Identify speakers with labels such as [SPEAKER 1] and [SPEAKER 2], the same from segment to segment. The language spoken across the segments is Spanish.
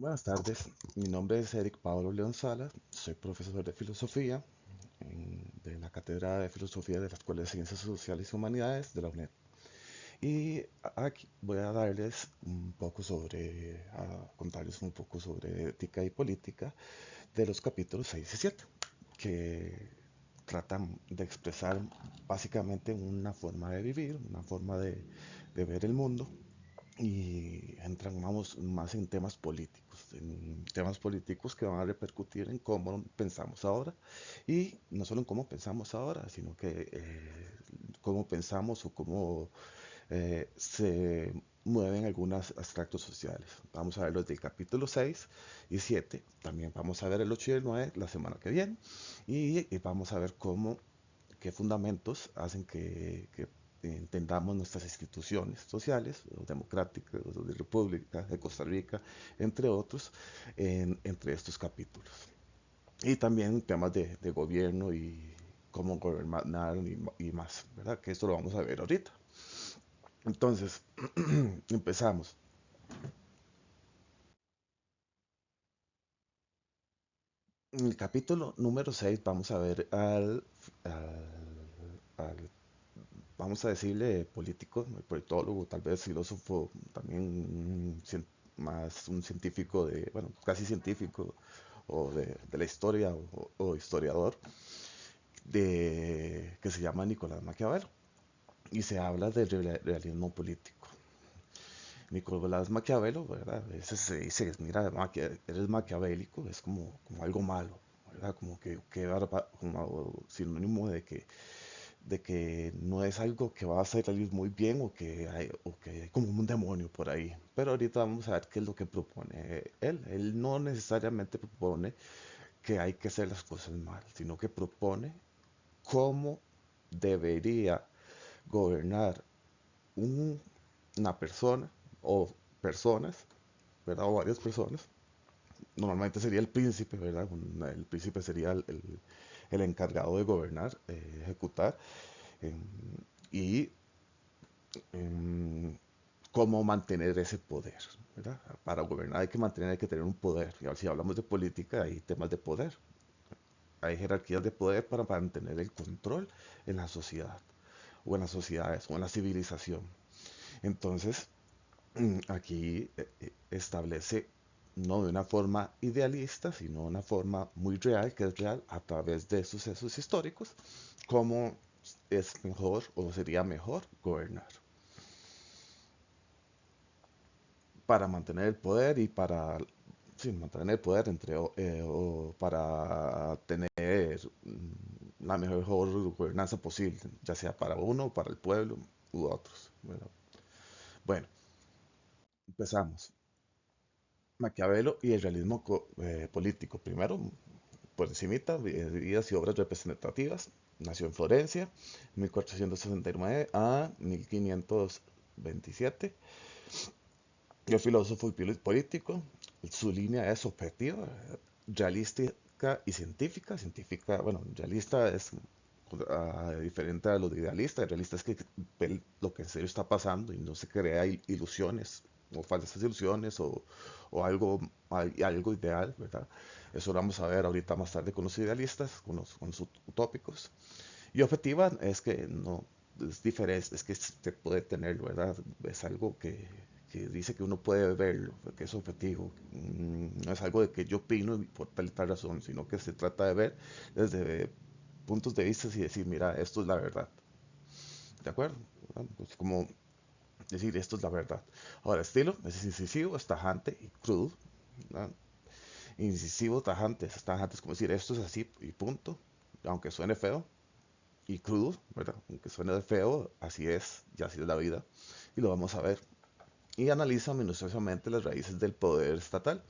[SPEAKER 1] Buenas tardes, mi nombre es Eric Pablo León Sala, soy profesor de filosofía de la Cátedra de Filosofía de la Escuela de Ciencias Sociales y Humanidades de la UNED. Y aquí voy a darles un poco contarles un poco sobre ética y política de los capítulos 6 y 7, que tratan de expresar básicamente una forma de vivir, una forma de ver el mundo y entran vamos, más en temas políticos que van a repercutir en cómo pensamos ahora y no solo en cómo pensamos ahora, sino que cómo pensamos o cómo se mueven algunos aspectos sociales. Vamos a ver los del capítulo 6 y 7, también vamos a ver el 8 y el 9 la semana que viene y vamos a ver qué fundamentos hacen que entendamos nuestras instituciones sociales, o democráticas, o de República, de Costa Rica, entre otros, entre estos capítulos. Y también temas de gobierno y cómo gobernar y más, ¿verdad? Que esto lo vamos a ver ahorita. Entonces, empezamos. En el capítulo número 6 vamos a ver al vamos a decirle político, politólogo, tal vez filósofo, también más un científico bueno, casi científico o de la historia o historiador, que se llama Nicolás Maquiavelo. Y se habla del realismo político. Nicolás Maquiavelo, ¿verdad? Ese se dice, mira, eres maquiavélico, es como algo malo, ¿verdad? Como sinónimo de que no es algo que va a salir muy bien o que hay como un demonio por ahí. Pero ahorita vamos a ver qué es lo que propone él. Él no necesariamente propone que hay que hacer las cosas mal, sino que propone cómo debería gobernar un- una persona o personas, ¿verdad? O varias personas. Normalmente sería el príncipe, ¿verdad? El príncipe sería el encargado de gobernar, ejecutar. eh, y em, cómo mantener ese poder, ¿verdad? Para gobernar hay que tener un poder. Y ahora si hablamos de política, hay temas de poder. Hay jerarquías de poder para mantener el control en la sociedad, o en las sociedades, o en la civilización. Entonces, aquí establece no de una forma idealista, sino de una forma muy real, que es real a través de sucesos históricos, cómo es mejor o sería mejor gobernar. Para mantener el poder y para sí, mantener el poder o para tener la mejor gobernanza posible, ya sea para uno, para el pueblo u otros. Bueno, empezamos. Maquiavelo y el realismo político. Primero, por encimita, vidas y obras representativas. Nació en Florencia, 1469 a 1527. El filósofo y político, su línea es objetiva, realística y científica. Científica, bueno, realista es diferente a lo de idealista. El realista es que ve lo que en serio está pasando y no se crea ilusiones o falsas ilusiones o algo ideal, ¿verdad? Eso lo vamos a ver ahorita más tarde con los idealistas, con los utópicos. Y objetiva es que no es diferente, es que se puede tener, ¿verdad? Es algo que dice que uno puede verlo, que es objetivo. No es algo de que yo opino por tal y tal razón, sino que se trata de ver desde puntos de vista y decir, mira, esto es la verdad. ¿De acuerdo? Pues como decir, esto es la verdad. Ahora, estilo es incisivo, es tajante y crudo. ¿Verdad? Incisivo, tajante es como decir, esto es así y punto, aunque suene feo y crudo, ¿verdad? Aunque suene feo, así es, y así es la vida, y lo vamos a ver. Y analiza minuciosamente las raíces del poder estatal.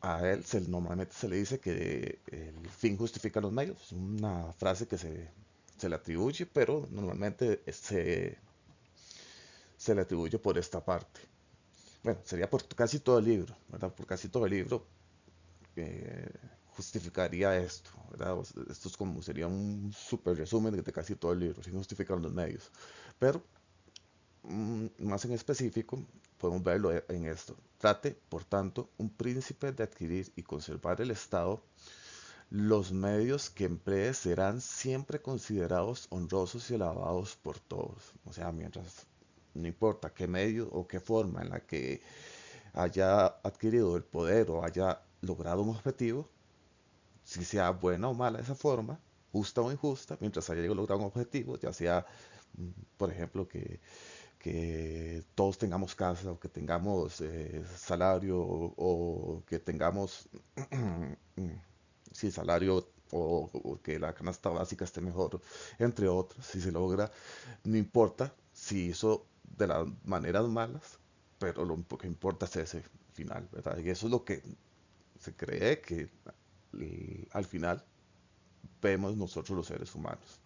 [SPEAKER 1] A él normalmente se le dice que el fin justifica los medios, es una frase que se le atribuye, pero normalmente se le atribuye por esta parte. Bueno, sería por casi todo el libro, ¿verdad? Por casi todo el libro eh, justificaría esto, ¿verdad? Esto es como, sería un super resumen de casi todo el libro, sin justificar los medios. Pero más en específico, podemos verlo en esto. Trate, por tanto, un príncipe de adquirir y conservar el Estado. Los medios que emplee serán siempre considerados honrosos y alabados por todos. O sea, mientras, no importa qué medio o qué forma en la que haya adquirido el poder o haya logrado un objetivo, si sea buena o mala esa forma, justa o injusta, mientras haya logrado un objetivo, ya sea, por ejemplo, que todos tengamos casa o que tengamos salario o que tengamos sí, salario o que la canasta básica esté mejor, entre otros, si se logra, no importa si hizo de las maneras malas, pero lo que importa es ese final, ¿verdad? Y eso es lo que se cree que al final vemos nosotros los seres humanos,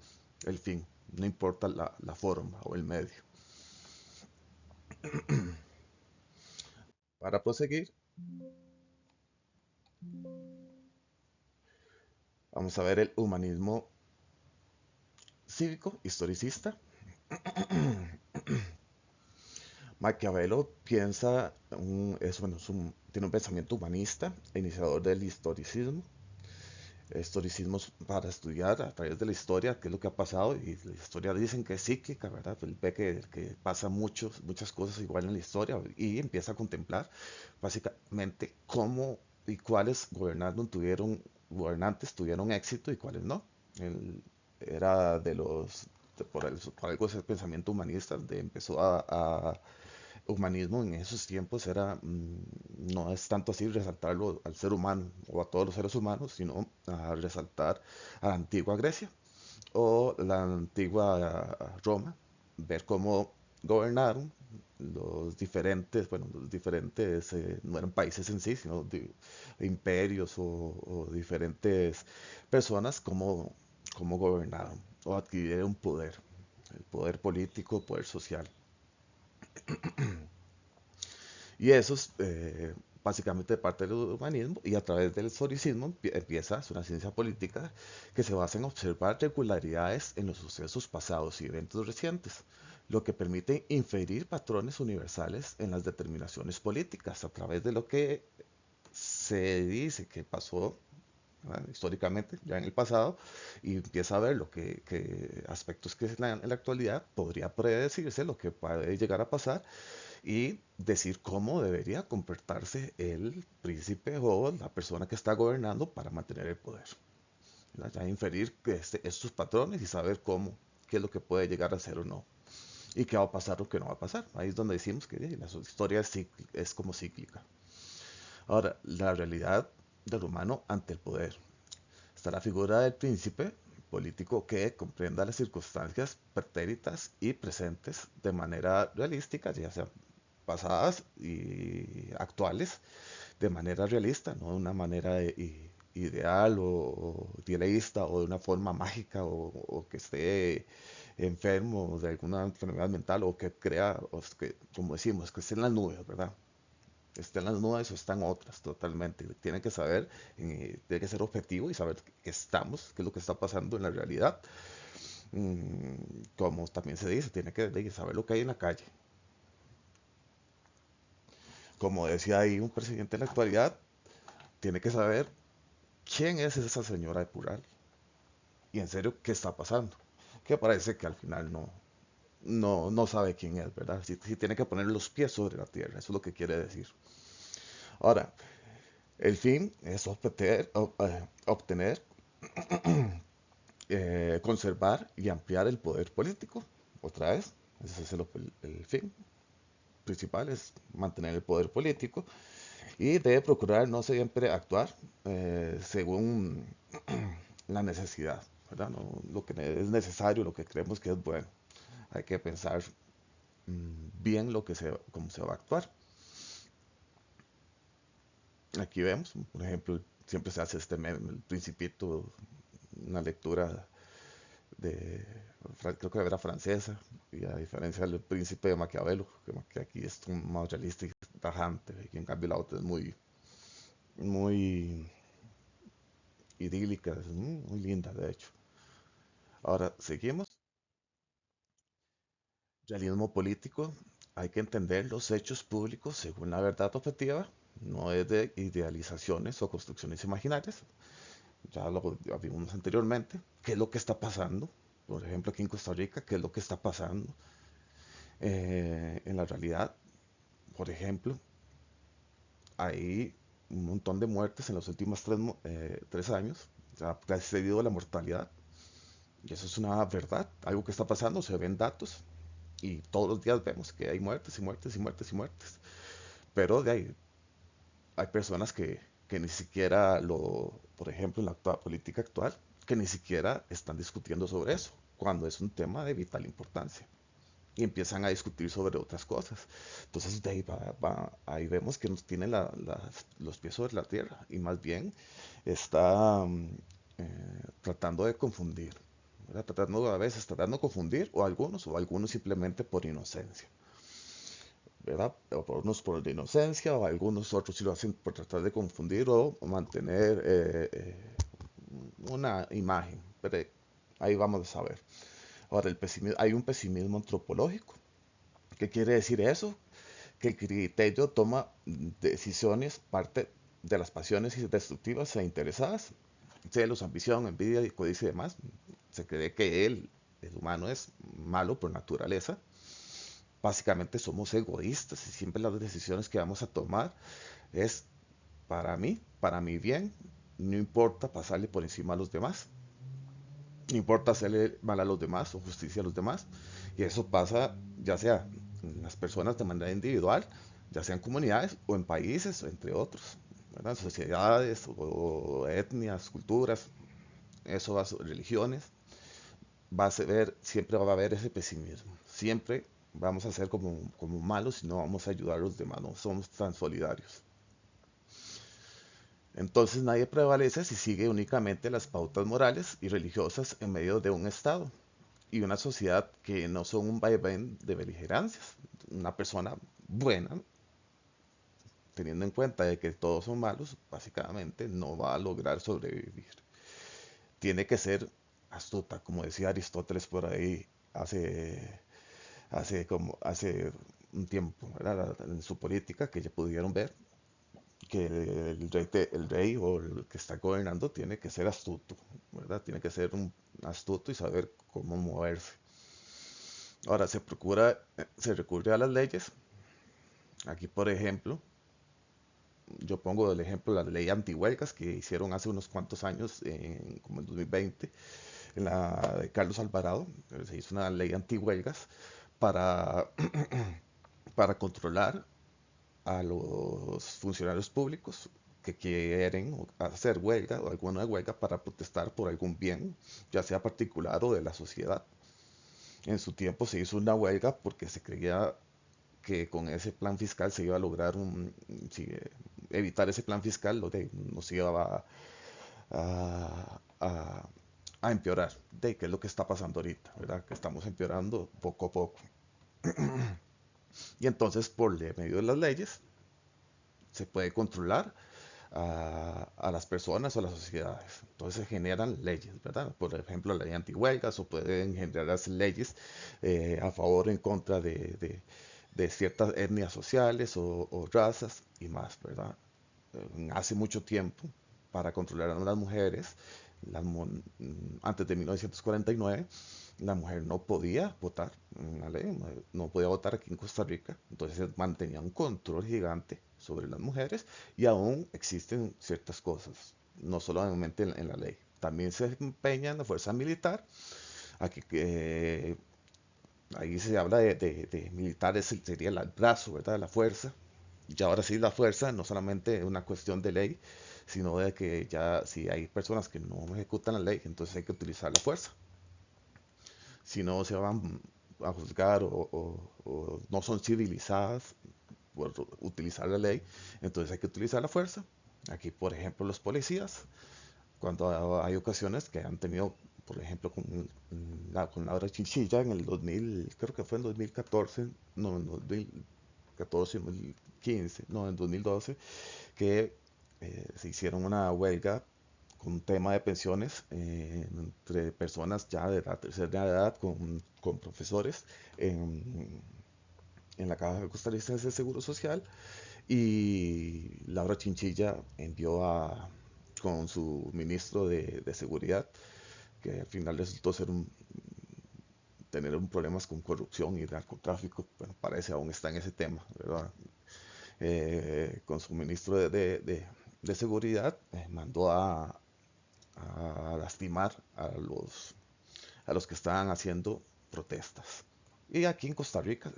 [SPEAKER 1] el fin, no importa la forma o el medio. Para proseguir, vamos a ver el humanismo cívico, historicista. Maquiavelo piensa, bueno, tiene un pensamiento humanista, iniciador del historicismo. Historicismo es para estudiar a través de la historia qué es lo que ha pasado, y la historia dicen que es cíclica, ¿verdad? Él ve que pasa muchas cosas igual en la historia y empieza a contemplar básicamente cómo y cuáles gobernantes tuvieron éxito y cuáles no. Él era por algo ese pensamiento humanista, empezó humanismo en esos tiempos no es tanto así resaltarlo al ser humano o a todos los seres humanos, sino a resaltar a la antigua Grecia o la antigua Roma, ver cómo gobernaron los diferentes, no eran países en sí, sino imperios o diferentes personas, cómo gobernaron o adquirieron poder, el poder político, poder social. Y eso es básicamente parte del humanismo, y a través del historicismo empieza, es una ciencia política que se basa en observar regularidades en los sucesos pasados y eventos recientes, lo que permite inferir patrones universales en las determinaciones políticas a través de lo que se dice que pasó, ¿verdad? Históricamente, ya en el pasado, y empieza a ver aspectos que en la actualidad podría predecirse lo que puede llegar a pasar, y decir cómo debería comportarse el príncipe o la persona que está gobernando para mantener el poder. ¿Verdad? Ya inferir estos patrones y saber qué es lo que puede llegar a ser o no. Y qué va a pasar o qué no va a pasar. Ahí es donde decimos que la historia es como cíclica. Ahora, la realidad del humano ante el poder. Está la figura del príncipe político que comprenda las circunstancias pretéritas y presentes de manera realística, ya sea pasadas y actuales, de manera realista, no de una manera ideal o idealista o de una forma mágica o que esté enfermo de alguna enfermedad mental o que crea, como decimos, que esté en las nubes, ¿verdad? Está en las nubes o están otras totalmente. Tiene que saber, tiene que ser objetivo y saber que estamos, qué es lo que está pasando en la realidad. Como también se dice, tiene que saber lo que hay en la calle. Como decía ahí un presidente en la actualidad, tiene que saber quién es esa señora de Pural y en serio qué está pasando. Que parece que al final no sabe quién es, ¿verdad? Sí tiene que poner los pies sobre la tierra, eso es lo que quiere decir. Ahora, el fin es obtener, conservar y ampliar el poder político. Otra vez, ese es el fin principal, es mantener el poder político y debe procurar no siempre actuar según la necesidad, ¿verdad? Lo que es necesario, lo que creemos que es bueno. Hay que pensar bien cómo se va a actuar. Aquí vemos, por ejemplo, siempre se hace este meme, el Principito, una lectura de, creo que era francesa, y a diferencia del Príncipe de Maquiavelo, que aquí es más realista y tajante, y en cambio la otra es muy idílica, es muy linda, de hecho. Ahora, seguimos. Realismo político, hay que entender los hechos públicos según la verdad objetiva, no es de idealizaciones o construcciones imaginarias. Ya lo vimos anteriormente. ¿Qué es lo que está pasando? Por ejemplo, aquí en Costa Rica, ¿qué es lo que está pasando en la realidad? Por ejemplo, hay un montón de muertes en los últimos 3 años, casi debido a la mortalidad. Y eso es una verdad, algo que está pasando, se ven datos y todos los días vemos que hay muertes y muertes y muertes y muertes. Pero de ahí hay personas que ni siquiera por ejemplo, en la política actual, que ni siquiera están discutiendo sobre eso, cuando es un tema de vital importancia. Y empiezan a discutir sobre otras cosas. Entonces, de ahí, ahí vemos que nos tiene los pies sobre la tierra y más bien está tratando de confundir. ¿Verdad? Tratando a veces tratando de confundir o algunos simplemente por inocencia. ¿Verdad? O por unos por la inocencia, o algunos otros sí lo hacen por tratar de confundir o mantener una imagen. Pero ahí vamos a ver. Ahora, hay un pesimismo antropológico. ¿Qué quiere decir eso? Que el criterio toma decisiones parte de las pasiones destructivas e interesadas, celos, ambición, envidia, codicia y demás. Se cree que el humano es malo por naturaleza. Básicamente somos egoístas y siempre las decisiones que vamos a tomar es para mí, para mi bien, no importa pasarle por encima a los demás, no importa hacerle mal a los demás o justicia a los demás. Y eso pasa ya sea en las personas de manera individual, ya sea en comunidades o en países, entre otros, ¿verdad? Sociedades o etnias, culturas, eso va a religiones, siempre va a haber ese pesimismo. Siempre vamos a ser como malos y no vamos a ayudar a los demás, no somos tan solidarios. Entonces nadie prevalece si sigue únicamente las pautas morales y religiosas en medio de un Estado y una sociedad que no son un vaivén de beligerancias. Una persona buena, teniendo en cuenta de que todos son malos, básicamente no va a lograr sobrevivir. Tiene que ser astuta, como decía Aristóteles por ahí hace un tiempo, ¿verdad? En su política, que ya pudieron ver que el rey o el que está gobernando tiene que ser astuto, ¿verdad? Tiene que ser un astuto y saber cómo moverse. Ahora se recurre a las leyes. Aquí, por ejemplo, yo pongo el ejemplo la ley antihuelgas que hicieron hace unos cuantos años, como en 2020, en la de Carlos Alvarado. Se hizo una ley antihuelgas para, para controlar a los funcionarios públicos que quieren hacer huelga o alguna huelga para protestar por algún bien, ya sea particular o de la sociedad. En su tiempo se hizo una huelga porque se creía que con ese plan fiscal se iba a lograr evitar ese plan fiscal, lo de nos iba a, a empeorar, de qué es lo que está pasando ahorita, ¿verdad? Que estamos empeorando poco a poco. Y entonces, por medio de las leyes, se puede controlar a las personas o a las sociedades. Entonces se generan leyes, ¿verdad? Por ejemplo, la ley antihuelgas o pueden generarse leyes a favor o en contra de ciertas etnias sociales o razas y más, ¿verdad? Hace mucho tiempo, para controlar a las mujeres, antes de 1949, la mujer no podía votar en la ley, no podía votar aquí en Costa Rica, entonces mantenía un control gigante sobre las mujeres y aún existen ciertas cosas, no solamente en la ley. También se empeña en la fuerza militar, aquí ahí se habla de militares, sería el brazo, ¿verdad? La fuerza. Y ahora sí, la fuerza no solamente es una cuestión de ley, sino de que ya si hay personas que no ejecutan la ley, entonces hay que utilizar la fuerza. Si no se van a juzgar o no son civilizadas por utilizar la ley, entonces hay que utilizar la fuerza. Aquí, por ejemplo, los policías, cuando hay ocasiones que han tenido, por ejemplo, con Laura Chinchilla en el 2000, creo que fue en 2014, no, en 2014, 2015, no, en 2012, que se hicieron una huelga con un tema de pensiones entre personas ya de la tercera edad con profesores en, en la Caja Costarricense de Seguro Social y Laura Chinchilla envió con su ministro de Seguridad, que al final resultó tener un problemas con corrupción y narcotráfico, bueno, parece aún está en ese tema, ¿verdad? Con su ministro de Seguridad, mandó a lastimar a los que estaban haciendo protestas. Y aquí en Costa Rica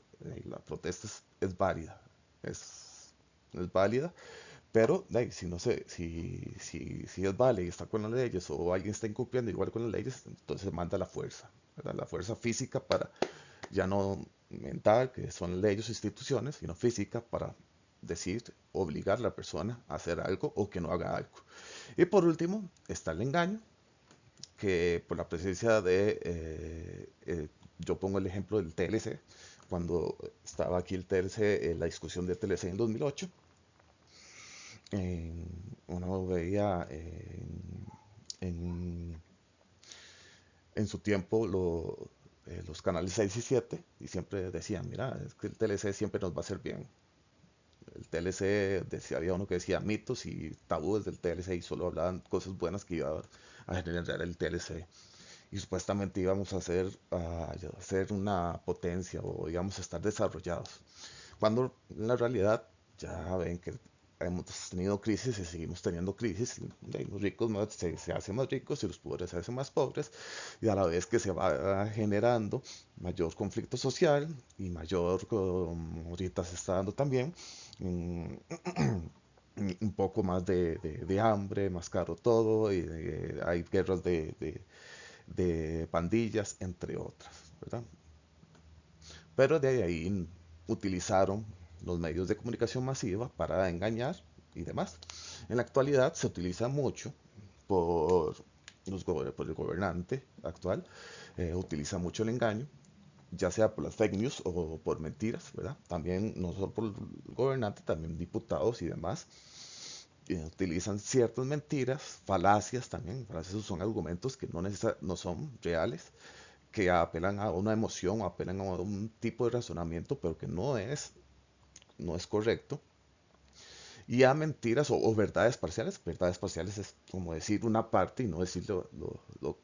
[SPEAKER 1] la protesta es válida, es, es válida, pero si no sé, si es válida y está con las leyes o alguien está incumpliendo igual con las leyes, entonces se manda la fuerza, ¿verdad? La fuerza física para, ya no mental, que son leyes o instituciones, sino física para decir, obligar a la persona a hacer algo o que no haga algo. Y por último está el engaño, que por la presencia yo pongo el ejemplo del TLC, cuando estaba aquí el TLC, la discusión del TLC en 2008, uno veía en, en su tiempo los canales 6 y 7 y siempre decían, mira, es que el TLC siempre nos va a hacer bien. El TLC, decía, había uno que decía mitos y tabúes del TLC y solo hablaban cosas buenas que iba a generar el TLC. Y supuestamente íbamos a hacer una potencia o íbamos a estar desarrollados. Cuando en la realidad ya ven que hemos tenido crisis y seguimos teniendo crisis, y los ricos se hacen más ricos y los pobres se hacen más pobres, y a la vez que se va generando mayor conflicto social y mayor, como ahorita se está dando también, mm, un poco más de hambre, más caro todo, y hay guerras de pandillas, entre otras, ¿verdad? Pero de ahí utilizaron los medios de comunicación masiva para engañar y demás. En la actualidad se utiliza mucho por, por el gobernante actual, utiliza mucho el engaño, ya sea por las fake news o por mentiras, ¿verdad? También no solo por el gobernante, también diputados y demás utilizan ciertas mentiras, falacias también, falacias son argumentos que no son reales, que apelan a una emoción o apelan a un tipo de razonamiento, pero que no es correcto. Y a mentiras o verdades parciales. Verdades parciales es como decir una parte y no decir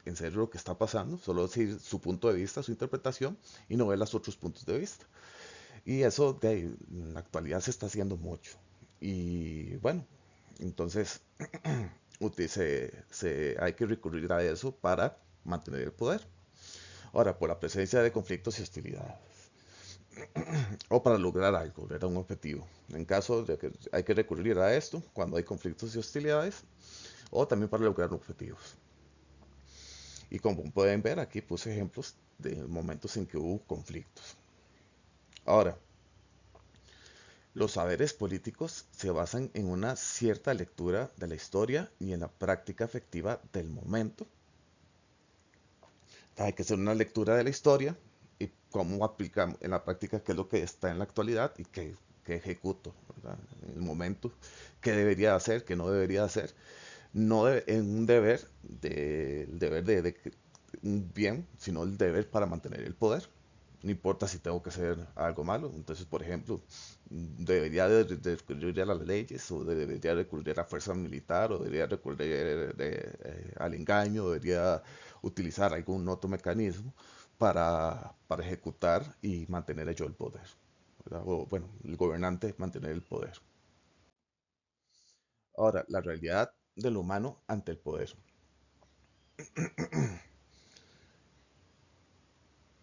[SPEAKER 1] en serio lo que está pasando, solo decir su punto de vista, su interpretación y no ver los otros puntos de vista. Y eso en la actualidad se está haciendo mucho. Y bueno, entonces hay que recurrir a eso para mantener el poder. Ahora, por la presencia de conflictos y hostilidades, o para lograr algo, era un objetivo. En caso de que hay que recurrir a esto cuando hay conflictos y hostilidades, o también para lograr objetivos. Y como pueden ver, aquí puse ejemplos de momentos en que hubo conflictos. Ahora, los saberes políticos se basan en una cierta lectura de la historia y en la práctica efectiva del momento. Hay que hacer una lectura de la historia y cómo aplicamos en la práctica qué es lo que está en la actualidad y qué ejecuto, ¿verdad? En el momento, qué debería hacer, qué no debería hacer. No en un el deber de un bien, sino el deber para mantener el poder. No importa si tengo que hacer algo malo. Entonces, por ejemplo, debería de recurrir a las leyes, o debería recurrir a la fuerza militar, o debería recurrir al engaño, debería utilizar algún otro mecanismo para ejecutar y mantener yo el poder, ¿verdad? O bueno, el gobernante mantener el poder. Ahora, la realidad del humano ante el poder.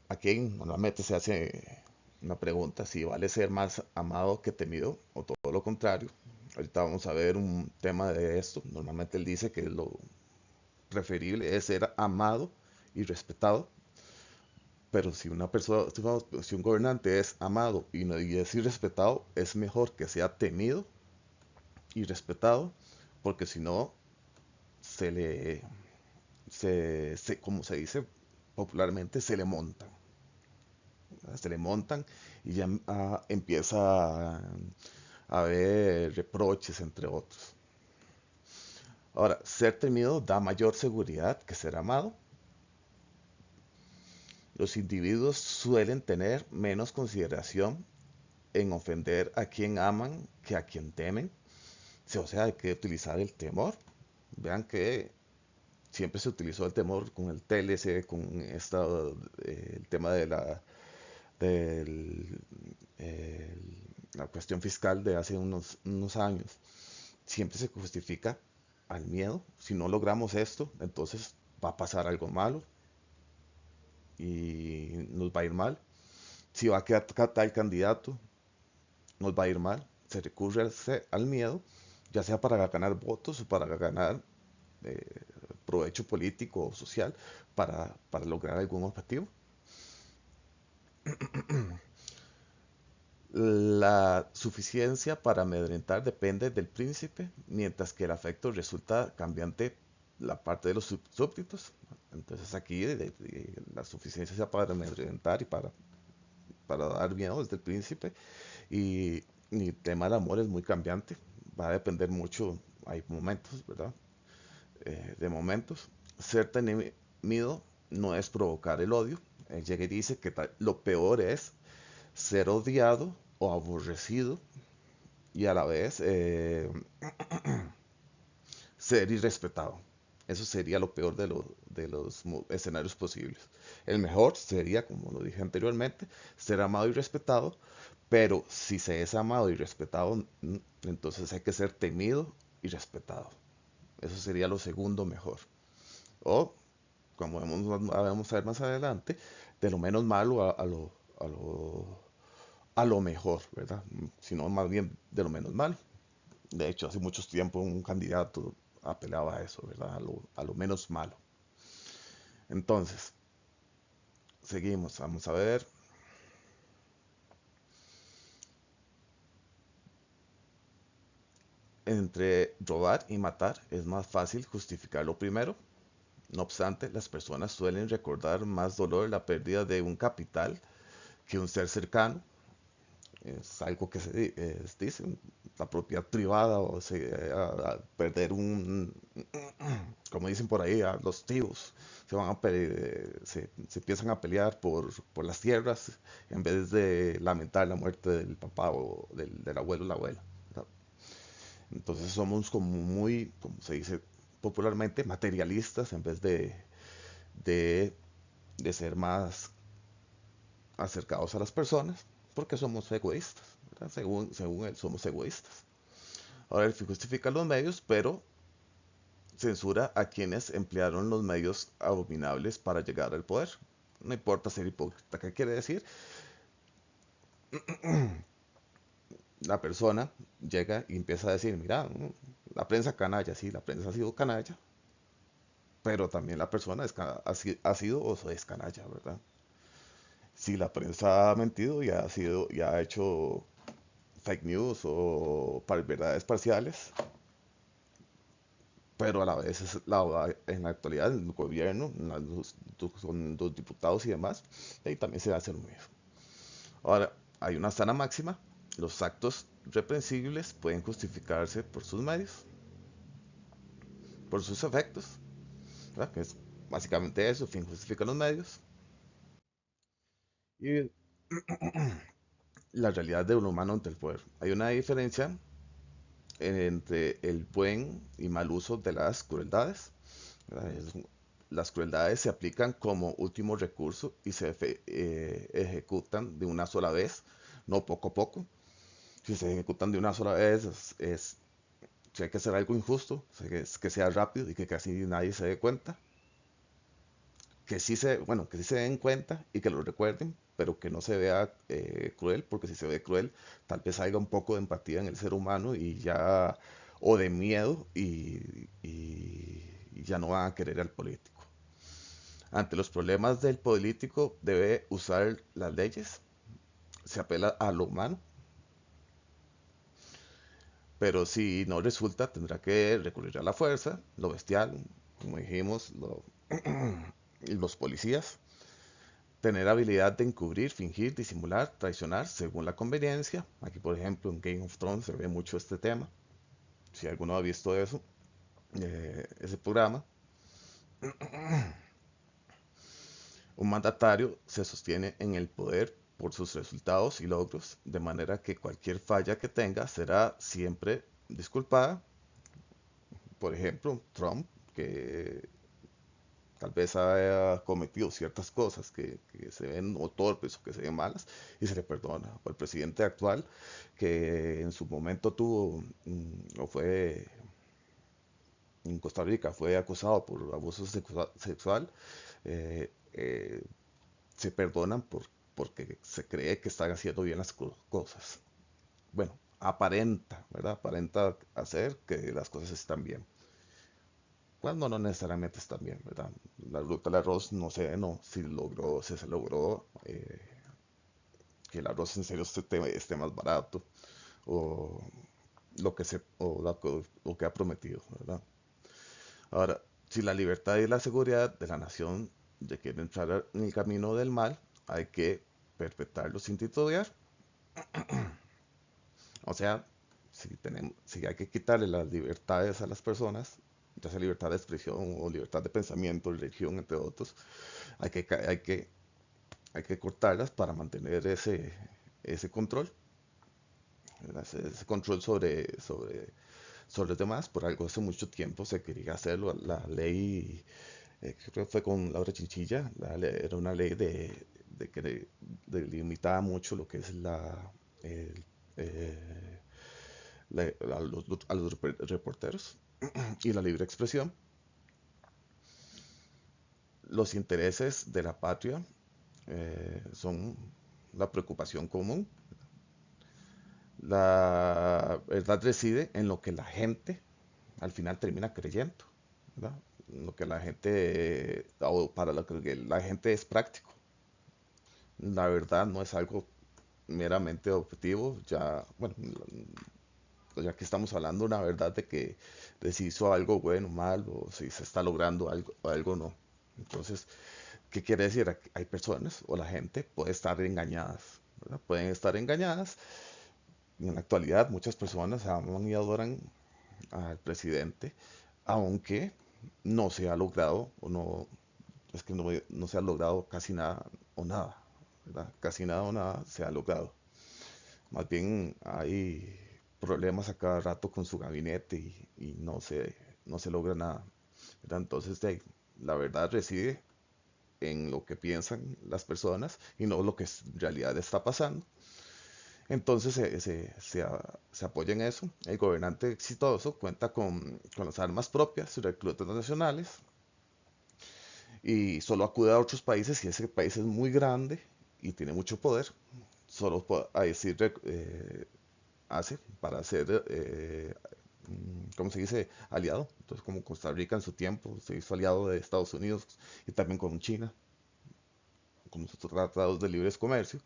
[SPEAKER 1] Aquí normalmente se hace una pregunta si vale ser más amado que temido o todo lo contrario. Ahorita vamos a ver un tema de esto. Normalmente él dice que lo preferible es ser amado y respetado, pero si una persona, si un gobernante es amado y es irrespetado, es mejor que sea temido y respetado, porque si no, se le, como se dice popularmente, se le montan y ya empieza a haber reproches, entre otros. Ahora, ser temido da mayor seguridad que ser amado. Los individuos suelen tener menos consideración en ofender a quien aman que a quien temen. Sí, o sea, hay que utilizar el temor. Vean que siempre se utilizó el temor con el TLC, con el tema del, la cuestión fiscal de hace unos años. Siempre se justifica al miedo. Si no logramos esto, entonces va a pasar algo malo y nos va a ir mal. Si va a quedar tal candidato, nos va a ir mal. Se recurre al miedo, ya sea para ganar votos o para ganar eh, provecho político o social para lograr algún objetivo. La suficiencia para amedrentar depende del príncipe, mientras que el afecto resulta cambiante la parte de los súbditos. Entonces aquí la suficiencia para amedrentar y para dar miedo es del príncipe. Y el tema del amor es muy cambiante. Va a depender mucho, hay momentos, ¿verdad? De momentos. Ser temido no es provocar el odio. Él llega y dice que lo peor es ser odiado o aborrecido y a la vez ser irrespetado. Eso sería lo peor de los escenarios posibles. El mejor sería, como lo dije anteriormente, ser amado y respetado, pero si se es amado y respetado, entonces hay que ser temido y respetado. Eso sería lo segundo mejor. O, como vamos a ver más adelante, de lo menos malo a lo, a lo mejor, ¿verdad? Sino más bien de lo menos malo. De hecho, hace mucho tiempo un candidato apelaba a eso, ¿verdad? A lo menos malo. Entonces, seguimos, vamos a ver. Entre robar y matar es más fácil justificar lo primero. No obstante, las personas suelen recordar más dolor la pérdida de un capital que un ser cercano. Es algo que dice, la propiedad privada o perder como dicen por ahí, a los tíos se empiezan a pelear por las tierras en vez de lamentar la muerte del papá o del abuelo o la abuela, ¿verdad? Entonces somos como muy, como se dice popularmente, materialistas en vez de, de ser más acercados a las personas, porque somos egoístas, ¿verdad? Según él, somos egoístas. Ahora él justifica los medios, pero censura a quienes emplearon los medios abominables para llegar al poder. No importa ser hipócrita. ¿Qué quiere decir? La persona llega y empieza a decir, mira, la prensa canalla, sí, la prensa ha sido canalla, pero también la persona ha sido o es canalla, ¿verdad? Si la prensa ha mentido y ha hecho fake news o verdades parciales, pero a la vez en la actualidad el gobierno, con los diputados y demás, y también se hace lo mismo. Ahora, hay una sana máxima, los actos reprensibles pueden justificarse por sus medios, por sus efectos, ¿verdad? Que es básicamente eso, fin justifica los medios. Y la realidad de un humano ante el poder. Hay una diferencia entre el buen y mal uso de las crueldades. Las crueldades se aplican como último recurso y se ejecutan de una sola vez, no poco a poco. Si se ejecutan de una sola vez, si hay que hacer algo injusto, que sea rápido y que casi nadie se dé cuenta. Bueno, que sí se den cuenta y que lo recuerden, pero que no se vea cruel, porque si se ve cruel, tal vez haya un poco de empatía en el ser humano y ya, o de miedo y ya no van a querer al político. Ante los problemas del político debe usar las leyes, se apela a lo humano, pero si no resulta tendrá que recurrir a la fuerza, lo bestial, como dijimos, y los policías. Tener habilidad de encubrir, fingir, disimular, traicionar según la conveniencia. Aquí, por ejemplo, en Game of Thrones se ve mucho este tema. Si alguno ha visto eso. ese programa, un mandatario se sostiene en el poder por sus resultados y logros, de manera que cualquier falla que tenga será siempre disculpada. Por ejemplo, Trump, que tal vez haya cometido ciertas cosas que se ven o torpes o que se ven malas y se le perdona. O el presidente actual, que en su momento tuvo o fue en Costa Rica, fue acusado por abuso sexual, eh, eh, se perdonan porque se cree que están haciendo bien las cosas. Bueno, aparenta, ¿verdad? Aparenta hacer que las cosas están bien, cuando no necesariamente están bien, ¿verdad? La ruta del arroz no sé, no, si logró, si se logró que el arroz en serio esté más barato, o lo que ha prometido, ¿verdad? Ahora, si la libertad y la seguridad de la nación ya quieren entrar en el camino del mal, hay que perpetrarlo sin titubear. O sea, si hay que quitarle las libertades a las personas, ya sea libertad de expresión o libertad de pensamiento, religión, entre otros, hay que, hay que cortarlas para mantener ese control, ese control sobre los demás. Por algo hace mucho tiempo se quería hacerlo, la ley, creo que fue con Laura Chinchilla, era una ley de que delimitaba mucho lo que es el, eh, a los reporteros y la libre expresión, los intereses de la patria son la preocupación común. La verdad reside en lo que la gente al final termina creyendo, ¿verdad? Lo que la gente, o para lo que la gente es práctico. La verdad no es algo meramente objetivo, ya, bueno, ya que estamos hablando de una verdad de que de si hizo algo bueno o mal, o si se está logrando algo o algo no. Entonces, ¿qué quiere decir? Hay personas o la gente puede estar engañadas, ¿verdad? Pueden estar engañadas. En la actualidad muchas personas aman y adoran al presidente, aunque no se ha logrado o no, es que no se ha logrado casi nada o nada, ¿verdad? Casi nada o nada se ha logrado. Más bien hay problemas a cada rato con su gabinete y no se logra nada, ¿verdad? Entonces, la verdad reside en lo que piensan las personas y no lo que en realidad está pasando. Entonces se apoya en eso. El gobernante exitoso cuenta con las armas propias, reclutas nacionales, y solo acude a otros países si ese país es muy grande y tiene mucho poder. Solo ahí sí hace para ser, ¿cómo se dice? Aliado. Entonces, como Costa Rica en su tiempo se hizo aliado de Estados Unidos y también con China, con sus tratados de libre comercio,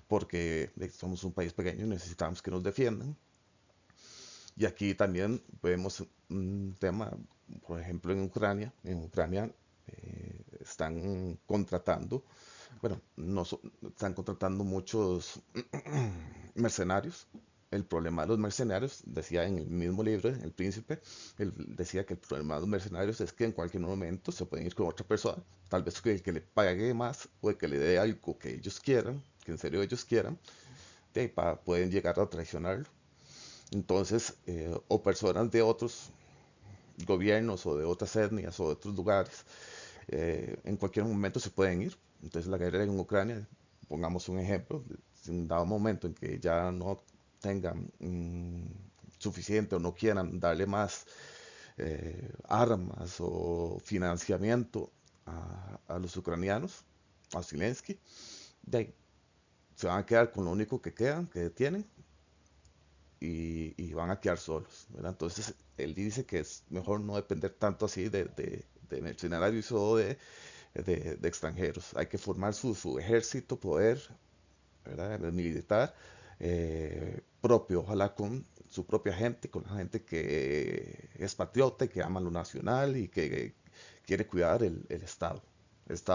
[SPEAKER 1] porque somos un país pequeño y necesitamos que nos defiendan. Y aquí también vemos un tema, por ejemplo, en Ucrania están contratando, bueno, no están contratando muchos mercenarios. El problema de los mercenarios, decía en el mismo libro, El Príncipe, él decía que el problema de los mercenarios es que en cualquier momento se pueden ir con otra persona, tal vez que el que le pague más o el que le dé algo que ellos quieran, que en serio ellos quieran, pueden llegar a traicionarlo. Entonces, o personas de otros gobiernos o de otras etnias o de otros lugares, en cualquier momento se pueden ir. Entonces, la guerra en Ucrania, pongamos un ejemplo, en un dado momento en que ya no tengan suficiente o no quieran darle más armas o financiamiento a los ucranianos, a Zelensky, de ahí, se van a quedar con lo único que quedan, que tienen, y van a quedar solos, ¿verdad? Entonces, él dice que es mejor no depender tanto así de mercenarios o de extranjeros. Hay que formar su ejército, poder, ¿verdad? El militar propio, ojalá con su propia gente, con la gente que es patriota y que ama lo nacional y que quiere cuidar el Estado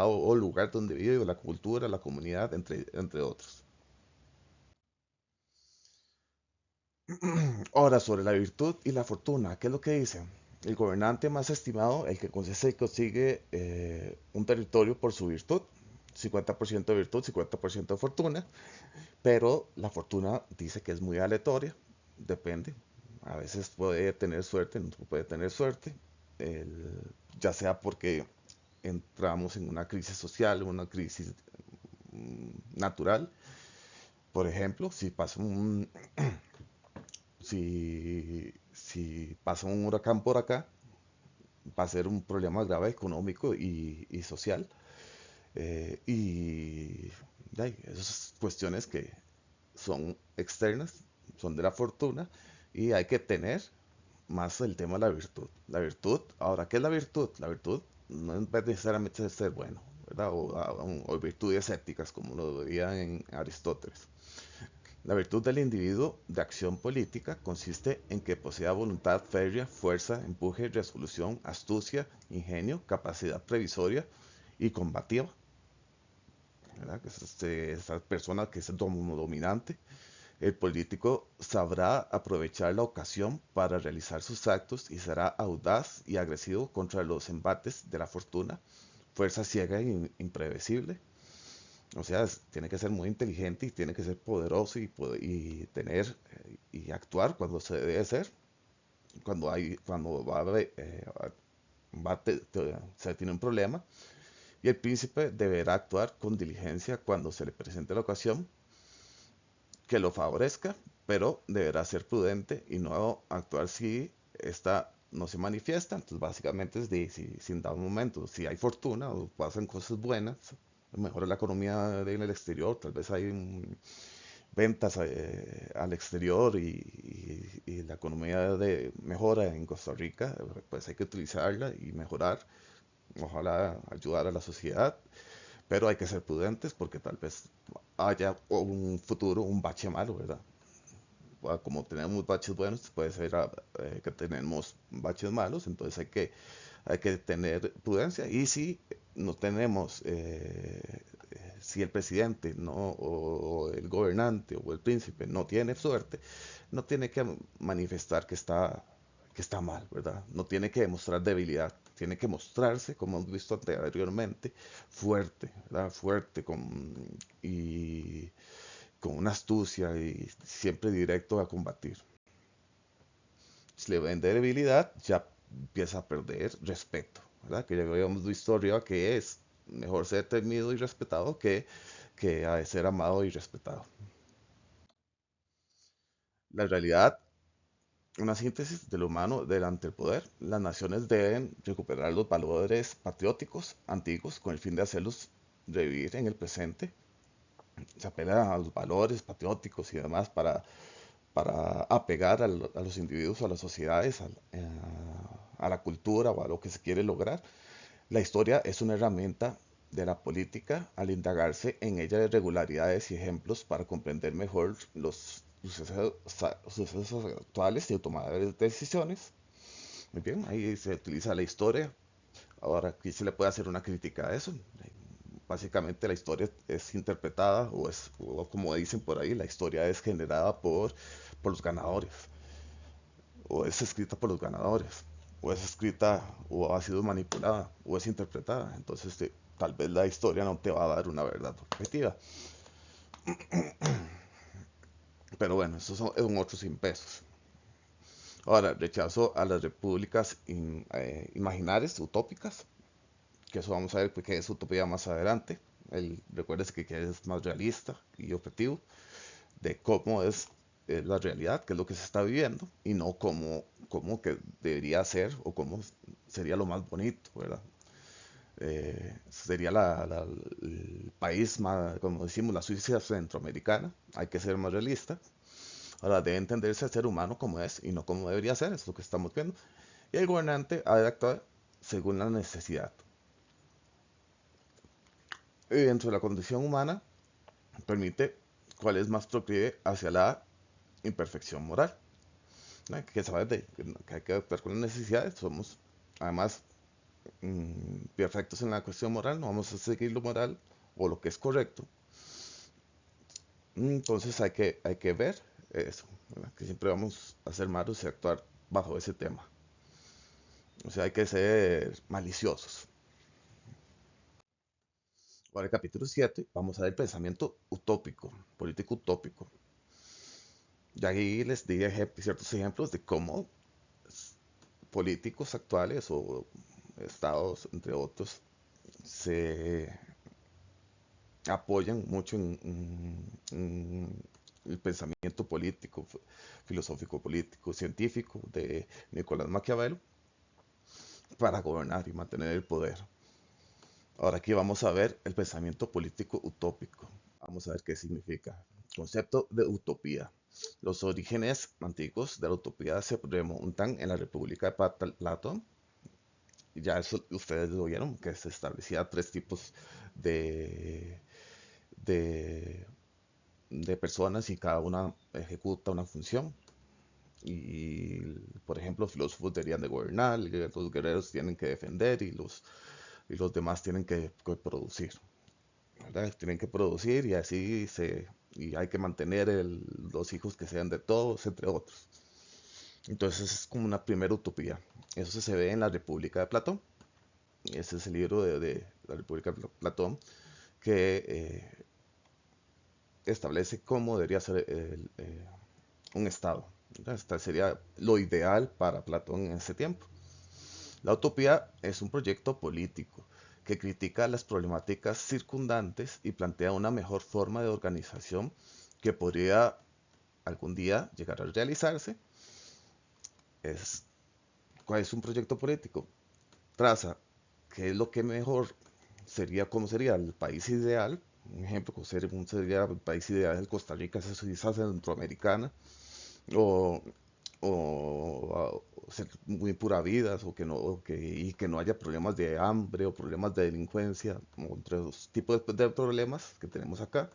[SPEAKER 1] o el lugar donde vive, o la cultura, la comunidad, entre otros. Ahora, sobre la virtud y la fortuna, ¿qué es lo que dice? El gobernante más estimado, el que se consigue un territorio por su virtud, 50% de virtud, 50% de fortuna, pero la fortuna dice que es muy aleatoria, depende. A veces puede tener suerte, no puede tener suerte, el- ya sea porque entramos en una crisis social, una crisis natural. Por ejemplo, si pasa un huracán por acá, va a ser un problema grave económico y social. Y esas cuestiones que son externas, son de la fortuna, y hay que tener más el tema de la virtud. La virtud, ahora, ¿qué es la virtud? La virtud no es necesariamente ser bueno, ¿verdad? O virtudes éticas, como lo dirían en Aristóteles. La virtud del individuo de acción política consiste en que posea voluntad férrea, fuerza, empuje, resolución, astucia, ingenio, capacidad previsoria y combativa, ¿verdad? Que es esa persona que es dominante. El político sabrá aprovechar la ocasión para realizar sus actos y será audaz y agresivo contra los embates de la fortuna, fuerza ciega e imprevisible. O sea, tiene que ser muy inteligente y tiene que ser poderoso y tener y actuar cuando se debe ser, cuando se tiene un problema. Y el príncipe deberá actuar con diligencia cuando se le presente la ocasión que lo favorezca, pero deberá ser prudente y no actuar si esta no se manifiesta. Entonces, básicamente es de si en dado momento, si hay fortuna o pasan cosas buenas, mejora la economía en el exterior, tal vez hay ventas al exterior y la economía mejora en Costa Rica, pues hay que utilizarla y mejorar, ojalá ayudar a la sociedad, pero hay que ser prudentes porque tal vez haya un futuro, un bache malo, ¿verdad? Como tenemos baches buenos, puede ser que tenemos baches malos, entonces hay que tener prudencia. Y si no tenemos, si el presidente no, o el gobernante o el príncipe no tiene suerte, no tiene que manifestar que está mal, ¿verdad? No tiene que demostrar debilidad, tiene que mostrarse, como hemos visto anteriormente, fuerte, ¿verdad? Fuerte y con una astucia y siempre directo a combatir. Si le ven debilidad, ya empieza a perder respeto, ¿verdad? Que ya habíamos visto arriba que es mejor ser temido y respetado que a ser amado y respetado. La realidad, una síntesis del humano delante del poder. Las naciones deben recuperar los valores patrióticos antiguos con el fin de hacerlos revivir en el presente. Se apela a los valores patrióticos y demás para apegar a los individuos, a las sociedades, a la cultura o a lo que se quiere lograr. La historia es una herramienta de la política al indagarse en ella de regularidades y ejemplos para comprender mejor los sucesos actuales y tomar decisiones. Muy bien, ahí se utiliza la historia. Ahora, aquí se le puede hacer una crítica a eso. Básicamente la historia es interpretada o como dicen por ahí, la historia es generada por los ganadores, o es escrita por los ganadores, o es escrita o ha sido manipulada, o es interpretada. Entonces, tal vez la historia no te va a dar una verdad objetiva. Pero bueno, esos son otros 100 pesos. Ahora, rechazo a las repúblicas imaginarias, utópicas, que eso vamos a ver que es utopía más adelante. Recuerdes que es más realista y objetivo de cómo es la realidad, qué es lo que se está viviendo, y no cómo que debería ser o cómo sería lo más bonito, ¿verdad? Sería el país más, como decimos, la Suiza centroamericana, hay que ser más realista. Ahora, debe entenderse al ser humano como es y no como debería ser, es lo que estamos viendo. Y el gobernante ha de actuar según la necesidad. Y dentro de la condición humana, permite cuál es más proclive hacia la imperfección moral. ¿No? Hay que saber que hay que actuar con las necesidades. Somos, además, perfectos en la cuestión moral, no vamos a seguir lo moral o lo que es correcto. Entonces hay que ver eso, ¿verdad? Que siempre vamos a ser malos y actuar bajo ese tema. O sea, hay que ser maliciosos. Ahora, el capítulo 7 vamos a ver el pensamiento utópico, político utópico. Y ahí les di ciertos ejemplos de cómo políticos actuales o estados, entre otros, se apoyan mucho en el pensamiento político, filosófico, político, científico de Nicolás Maquiavelo para gobernar y mantener el poder. Ahora aquí vamos a ver el pensamiento político utópico. Vamos a ver qué significa. Concepto de utopía. Los orígenes antiguos de la utopía se remontan en la República de Platón. Ya eso ustedes lo vieron, que se establecía tres tipos de, de, de personas y cada una ejecuta una función. Y, por ejemplo, los filósofos deberían de gobernar, los guerreros tienen que defender y los demás tienen que producir. ¿Verdad? Tienen que producir y así y hay que mantener los hijos que sean de todos, entre otros. Entonces es como una primera utopía. Eso se ve en la República de Platón. Ese es el libro de la República de Platón que establece cómo debería ser un Estado. Esta sería lo ideal para Platón en ese tiempo. La utopía es un proyecto político que critica las problemáticas circundantes y plantea una mejor forma de organización que podría algún día llegar a realizarse. Es, ¿Cuál es un proyecto político? Traza qué es lo que mejor sería, cómo sería el país ideal. Un ejemplo, cómo sería el país ideal de Costa Rica, esa sociedad centroamericana, o, o ser muy pura vidas y que no haya problemas de hambre o problemas de delincuencia, entre los tipos de problemas que tenemos acá.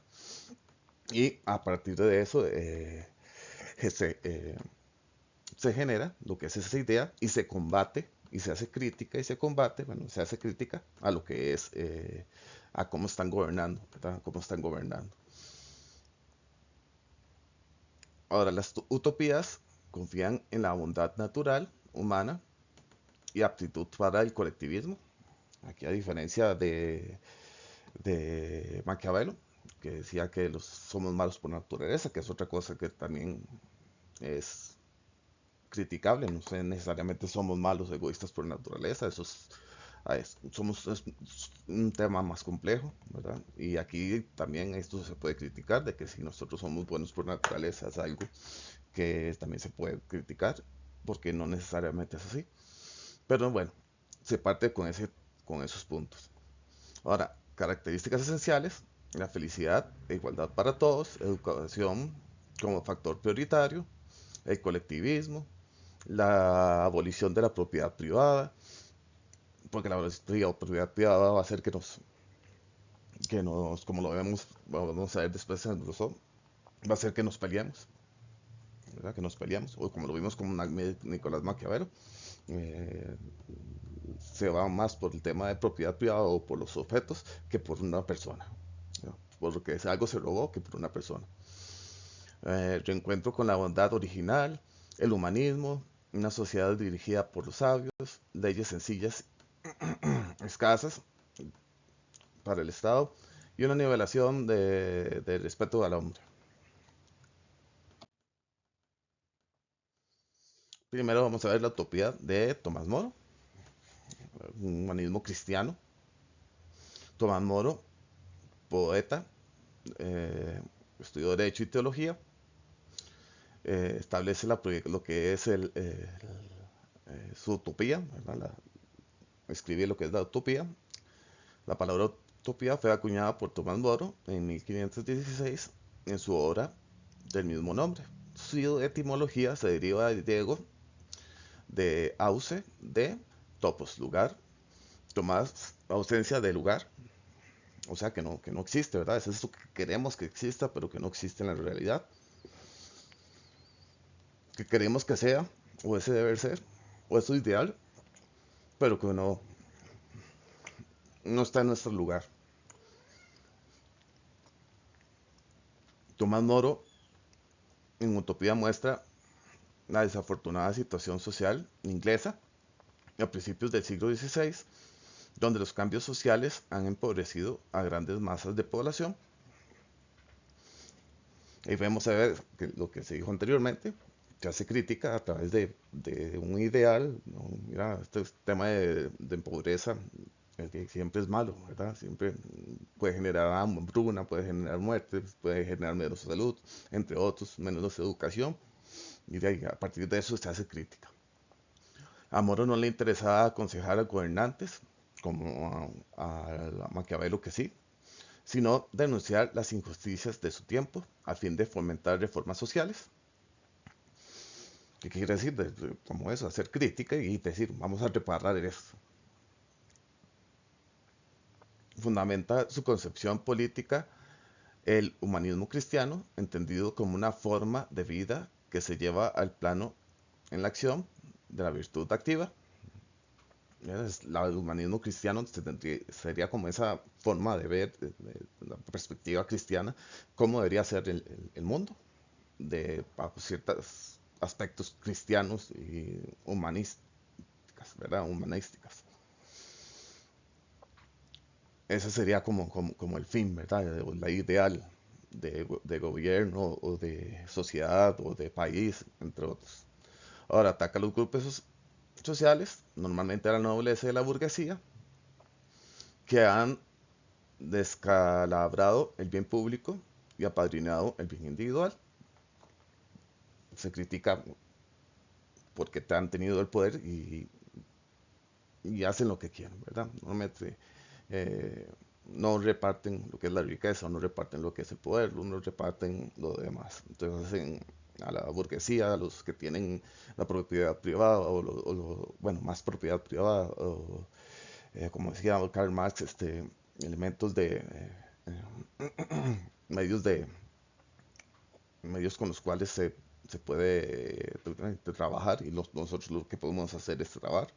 [SPEAKER 1] Y a partir de eso se, eh, se genera lo que es esa idea y se combate y se hace crítica y se combate, bueno, se hace crítica a lo que es, a cómo están gobernando, ¿verdad? Cómo están gobernando. Ahora, las utopías confían en la bondad natural, humana, y aptitud para el colectivismo. Aquí a diferencia de Maquiavelo, que decía que somos malos por naturaleza, que es otra cosa que también es criticable, no sé, necesariamente somos malos, egoístas por naturaleza, es un tema más complejo, ¿verdad? Y aquí también esto se puede criticar, de que si nosotros somos buenos por naturaleza es algo que también se puede criticar, porque no necesariamente es así. Pero bueno, se parte con esos puntos. Ahora, características esenciales, la felicidad e igualdad para todos, educación como factor prioritario, el colectivismo, la abolición de la propiedad privada, porque la propiedad privada va a hacer como lo vemos, vamos a ver después en Rousseau, va a hacer que nos peleemos, ¿verdad? Que nos peleamos, o como lo vimos con Nicolás Maquiavelo, eh, se va más por el tema de propiedad privada o por los objetos que por una persona, ¿no? Por lo que algo se robó que por una persona. Reencuentro con la bondad original, el humanismo, una sociedad dirigida por los sabios, leyes sencillas, escasas para el Estado y una nivelación de respeto al hombre. Primero vamos a ver la utopía de Tomás Moro, un humanismo cristiano. Tomás Moro, poeta, eh, estudió Derecho y Teología, establece lo que es su utopía, escribe lo que es la utopía. La palabra utopía fue acuñada por Tomás Moro en 1516 en su obra del mismo nombre. Su etimología se deriva del griego de auce, de topos, lugar, Tomás, ausencia de lugar, o sea que no existe, ¿verdad? Es eso que queremos que exista, pero que no existe en la realidad, que queremos que sea, o ese debe ser, o eso es ideal, pero que no está en nuestro lugar. Tomás Moro en Utopía muestra la desafortunada situación social inglesa a principios del siglo XVI, donde los cambios sociales han empobrecido a grandes masas de población. Ahí vemos a ver que lo que se dijo anteriormente, se hace crítica a través de un ideal, ¿no? Mira, este tema de pobreza que siempre es malo, ¿verdad? Siempre puede generar hambruna, puede generar muertes, puede generar menos salud, entre otros, menos educación, y de ahí, a partir de eso se hace crítica. A Moro no le interesaba aconsejar a gobernantes, como a Maquiavelo que sí, sino denunciar las injusticias de su tiempo a fin de fomentar reformas sociales. ¿Qué quiere decir? Como eso, hacer crítica y decir, vamos a reparar esto. Fundamenta su concepción política el humanismo cristiano, entendido como una forma de vida que se lleva al plano en la acción de la virtud activa. El humanismo cristiano sería como esa forma de ver, la perspectiva cristiana, cómo debería ser el mundo, bajo ciertos aspectos cristianos y humanísticas, ¿verdad? Humanísticas. Ese sería como el fin, ¿verdad? O la ideal de gobierno o de sociedad o de país, entre otros. Ahora, ataca a los grupos sociales, normalmente a la nobleza y la burguesía, que han descalabrado el bien público y apadrinado el bien individual. Se critica porque han tenido el poder y hacen lo que quieren, ¿verdad? Normalmente no reparten lo que es la riqueza, no reparten lo que es el poder, no reparten lo demás. Entonces hacen a la burguesía, a los que tienen la propiedad privada, bueno, más propiedad privada, o como decía Karl Marx, elementos medios de, medios con los cuales se puede trabajar y nosotros lo que podemos hacer es trabajar.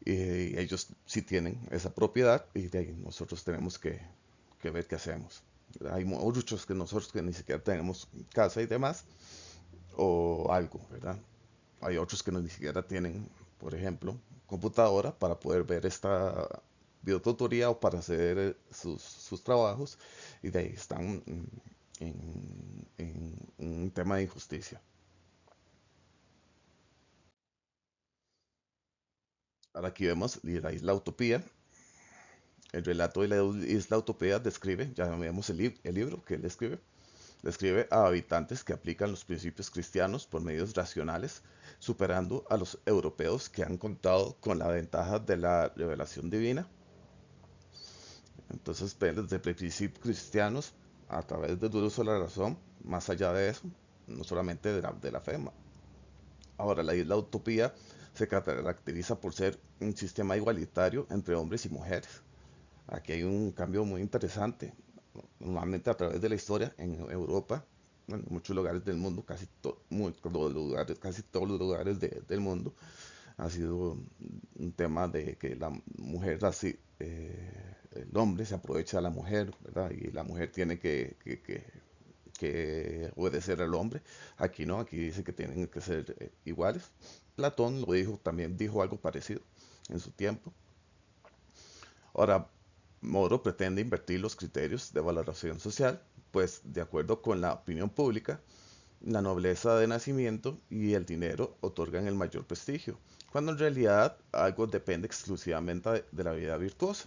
[SPEAKER 1] Y ellos sí tienen esa propiedad y de ahí nosotros tenemos que ver qué hacemos. Hay muchos que nosotros que ni siquiera tenemos casa y demás o algo, ¿verdad? Hay otros que ni siquiera tienen, por ejemplo, computadora para poder ver esta videotutoría o para hacer sus trabajos y de ahí están en un tema de injusticia. Ahora aquí vemos la isla Utopía. El relato de la isla Utopía describe, ya vemos el libro que él escribe, describe a habitantes que aplican los principios cristianos por medios racionales, superando a los europeos que han contado con la ventaja de la revelación divina. Entonces, ven desde principios cristianos a través del uso de la razón, más allá de eso, no solamente de la fe. Ahora, la isla Utopía se caracteriza por ser un sistema igualitario entre hombres y mujeres. Aquí hay un cambio muy interesante. Normalmente a través de la historia en Europa, bueno, en muchos lugares del mundo, casi todos los lugares del mundo, ha sido un tema de que la mujer así, el hombre se aprovecha de la mujer, ¿verdad? Y la mujer tiene que obedecer al hombre. Aquí no, aquí dice que tienen que ser iguales. Platón lo dijo, también dijo algo parecido en su tiempo. Ahora, Moro pretende invertir los criterios de valoración social, pues de acuerdo con la opinión pública, la nobleza de nacimiento y el dinero otorgan el mayor prestigio, cuando en realidad algo depende exclusivamente de la vida virtuosa.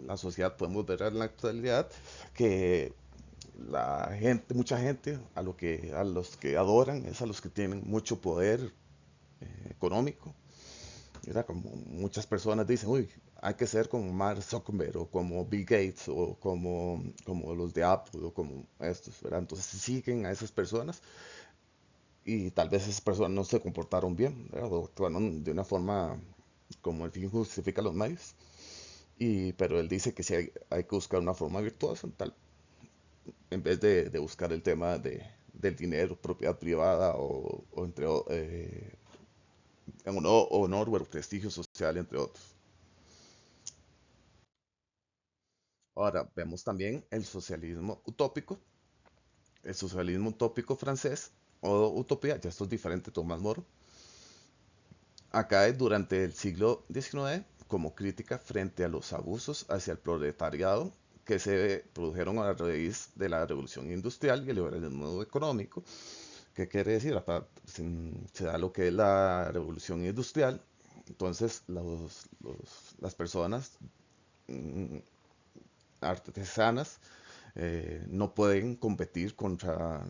[SPEAKER 1] La sociedad podemos ver en la actualidad que la gente, mucha gente, a los que adoran es a los que tienen mucho poder económico. Era como muchas personas dicen, uy, hay que ser como Mark Zuckerberg o como Bill Gates o como los de Apple o como estos, ¿verdad? Entonces siguen a esas personas y tal vez esas personas no se comportaron bien, ¿verdad? O actuaron de una forma como el fin justifica los medios. Pero él dice que sí hay que buscar una forma virtuosa, en vez de buscar el tema del dinero, propiedad privada o honor o prestigio social, entre otros. Ahora vemos también el socialismo utópico. El socialismo utópico francés o utopía, ya esto es diferente, Tomás Moro, Acá durante el siglo XIX como crítica frente a los abusos hacia el proletariado que se produjeron a raíz de la revolución industrial y el liberalismo económico. ¿Qué quiere decir? Se da lo que es la revolución industrial, entonces las personas mm, artesanas no pueden competir contra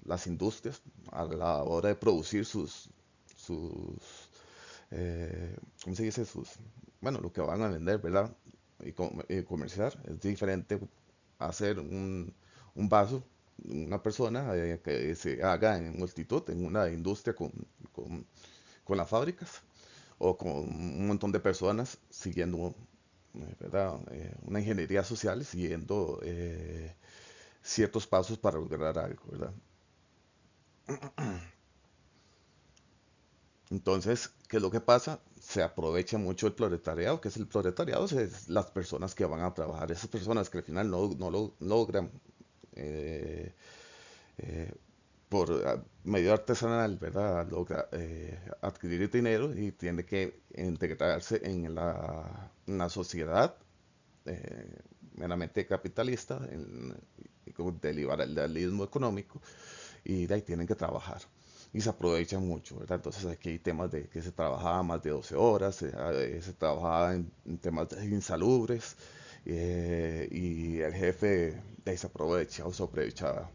[SPEAKER 1] las industrias a la hora de producir sus ¿cómo se dice? Bueno, lo que van a vender, ¿verdad? Y comerciar. Es diferente hacer un vaso, una persona que se haga en multitud, en una industria con, con las fábricas o con un montón de personas siguiendo, ¿verdad? Una ingeniería social, siguiendo ciertos pasos para lograr algo, ¿verdad? Entonces, ¿qué es lo que pasa? Se aprovecha mucho el proletariado. ¿Qué es el proletariado? Es las personas que van a trabajar, esas personas que al final no lo logran eh, eh, por medio artesanal, ¿verdad? Logra adquirir dinero y tiene que integrarse en la sociedad eh, meramente capitalista, del liberalismo económico, y de ahí tienen que trabajar. Y se aprovechan mucho, ¿verdad? Entonces aquí hay temas de que se trabajaba más de 12 horas, se trabajaba en temas insalubres, y el jefe de ahí se aprovecha o se aprovechaba.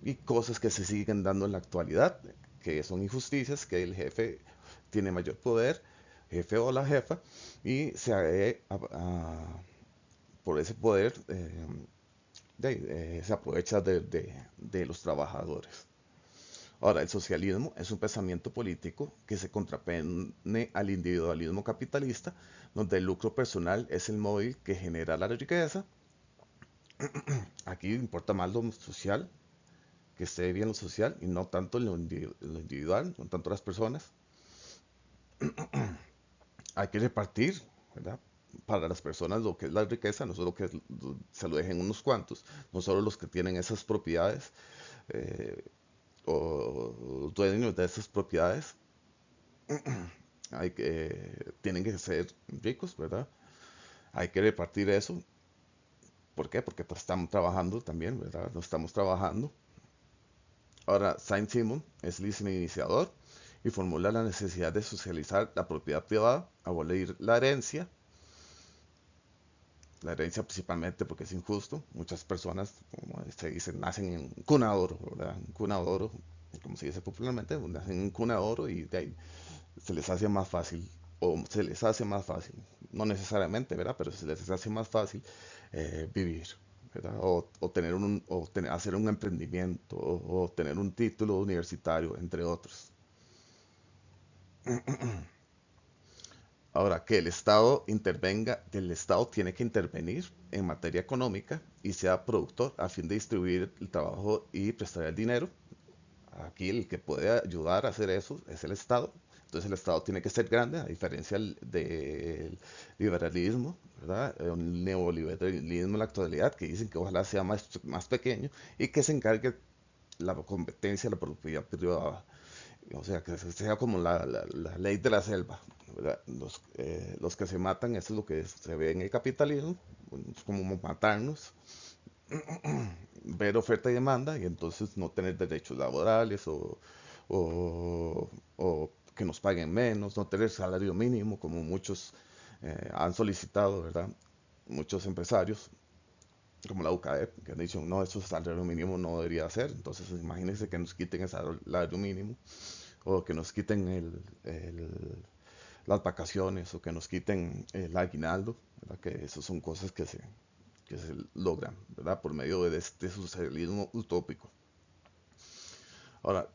[SPEAKER 1] Y cosas que se siguen dando en la actualidad, que son injusticias, que el jefe tiene mayor poder, jefe o la jefa, y por ese poder se aprovecha de los trabajadores. Ahora, el socialismo es un pensamiento político que se contrapone al individualismo capitalista, donde el lucro personal es el móvil que genera la riqueza. Aquí importa más lo social, que esté bien lo social y no tanto lo individual, no tanto las personas. Hay que repartir, ¿verdad? Para las personas lo que es la riqueza, no solo que se lo dejen unos cuantos, no solo los que tienen esas propiedades eh, o dueños de esas propiedades, tienen que ser ricos, ¿verdad? Hay que repartir eso. ¿Por qué? Porque pues, estamos trabajando también, ¿verdad? No estamos trabajando. Ahora, Saint-Simon es el iniciador y formula la necesidad de socializar la propiedad privada, abolir la herencia principalmente porque es injusto. Muchas personas, como se dice, nacen en cuna de oro, ¿verdad? En cuna de oro, como se dice popularmente, nacen en cuna de oro y de ahí se les hace más fácil, o se les hace más fácil, no necesariamente, ¿verdad? Pero se les hace más fácil vivir, ¿verdad? Hacer un emprendimiento, o tener un título universitario, entre otros. Ahora, que el Estado tiene que intervenir en materia económica y sea productor a fin de distribuir el trabajo y prestar el dinero. Aquí el que puede ayudar a hacer eso es el Estado. Entonces el Estado tiene que ser grande, a diferencia del liberalismo, ¿verdad? Un neoliberalismo en la actualidad que dicen que ojalá sea más pequeño y que se encargue la competencia, la propiedad privada. O sea, que sea como la ley de la selva, ¿verdad? Los que se matan, eso es lo que se ve en el capitalismo, es como matarnos, ver oferta y demanda y entonces no tener derechos laborales o que nos paguen menos, no tener salario mínimo como muchos han solicitado, ¿verdad? Muchos empresarios, como la UCAEP, que han dicho, no, eso salario mínimo no debería ser, entonces imagínense que nos quiten el salario mínimo o que nos quiten las vacaciones o que nos quiten el aguinaldo, ¿verdad? Que esas son cosas que se logran, ¿verdad? Por medio de este socialismo utópico. Ahora,